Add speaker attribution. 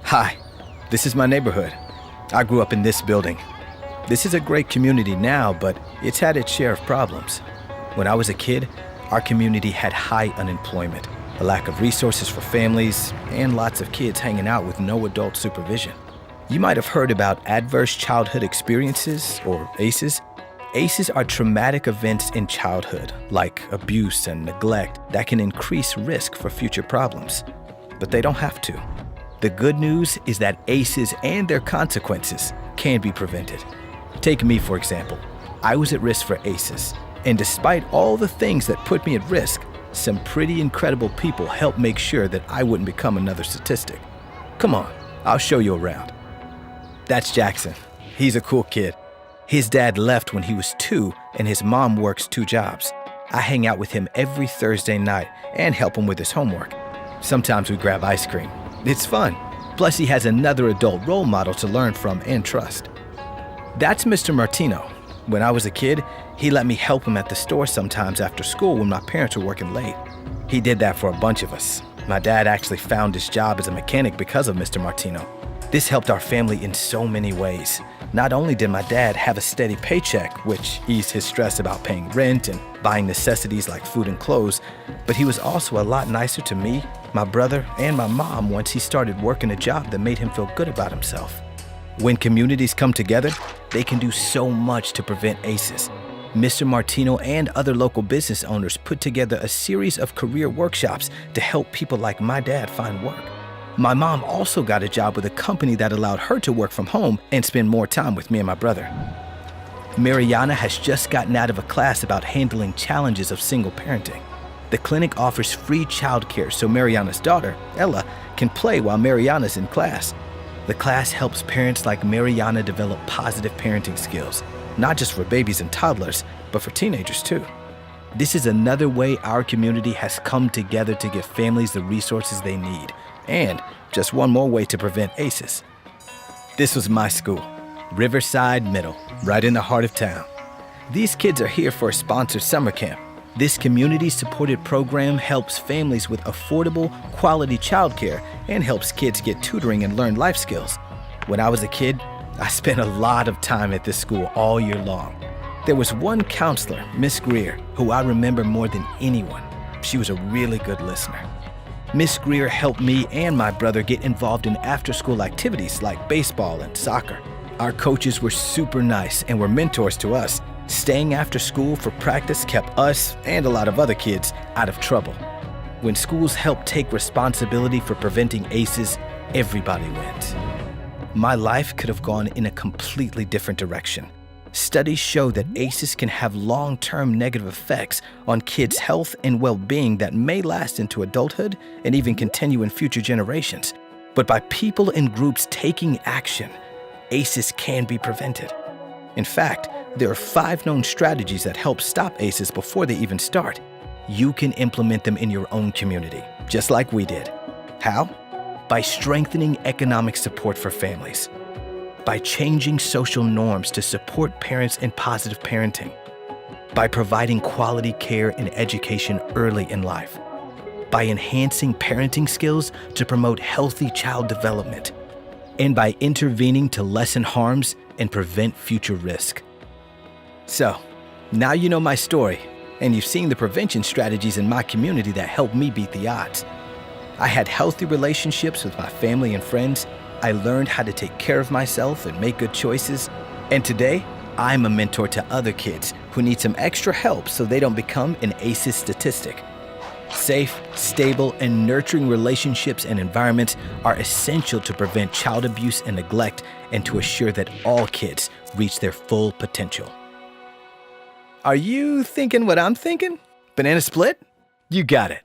Speaker 1: Hi, this is my neighborhood. I grew up in this building. This is a great community now, but it's had its share of problems. When I was a kid, our community had high unemployment, a lack of resources for families, and lots of kids hanging out with no adult supervision. You might have heard about Adverse Childhood Experiences, or ACEs. ACEs are traumatic events in childhood, like abuse and neglect, that can increase risk for future problems. But they don't have to. The good news is that ACEs and their consequences can be prevented. Take me, for example. I was at risk for ACEs, and despite all the things that put me at risk, some pretty incredible people helped make sure that I wouldn't become another statistic. Come on, I'll show you around. That's Jackson. He's a cool kid. His dad left when he was 2, and his mom works 2 jobs. I hang out with him every Thursday night and help him with his homework. Sometimes we grab ice cream. It's fun. Plus, he has another adult role model to learn from and trust. That's Mr. Martino. When I was a kid, he let me help him at the store sometimes after school when my parents were working late. He did that for a bunch of us. My dad actually found his job as a mechanic because of Mr. Martino. This helped our family in so many ways. Not only did my dad have a steady paycheck, which eased his stress about paying rent and buying necessities like food and clothes, but he was also a lot nicer to me, my brother, and my mom once he started working a job that made him feel good about himself. When communities come together, they can do so much to prevent ACEs. Mr. Martino and other local business owners put together a series of career workshops to help people like my dad find work. My mom also got a job with a company that allowed her to work from home and spend more time with me and my brother. Mariana has just gotten out of a class about handling challenges of single parenting. The clinic offers free childcare so Mariana's daughter, Ella, can play while Mariana's in class. The class helps parents like Mariana develop positive parenting skills, not just for babies and toddlers, but for teenagers too. This is another way our community has come together to give families the resources they need, and just one more way to prevent ACEs. This was my school, Riverside Middle, right in the heart of town. These kids are here for a sponsored summer camp. This community-supported program helps families with affordable, quality childcare and helps kids get tutoring and learn life skills. When I was a kid, I spent a lot of time at this school all year long. There was one counselor, Miss Greer, who I remember more than anyone. She was a really good listener. Miss Greer helped me and my brother get involved in after-school activities like baseball and soccer. Our coaches were super nice and were mentors to us. Staying after school for practice kept us and a lot of other kids out of trouble. When schools help take responsibility for preventing ACEs, everybody wins. My life could have gone in a completely different direction. Studies show that ACEs can have long-term negative effects on kids' health and well-being that may last into adulthood and even continue in future generations. But by people and groups taking action, ACEs can be prevented. In fact, there are 5 known strategies that help stop ACEs before they even start. You can implement them in your own community, just like we did. How? By strengthening economic support for families. By changing social norms to support parents in positive parenting. By providing quality care and education early in life. By enhancing parenting skills to promote healthy child development. And by intervening to lessen harms and prevent future risk. So, now you know my story, and you've seen the prevention strategies in my community that helped me beat the odds. I had healthy relationships with my family and friends. I learned how to take care of myself and make good choices. And today, I'm a mentor to other kids who need some extra help so they don't become an ACEs statistic. Safe, stable, and nurturing relationships and environments are essential to prevent child abuse and neglect and to assure that all kids reach their full potential. Are you thinking what I'm thinking? Banana split? You got it.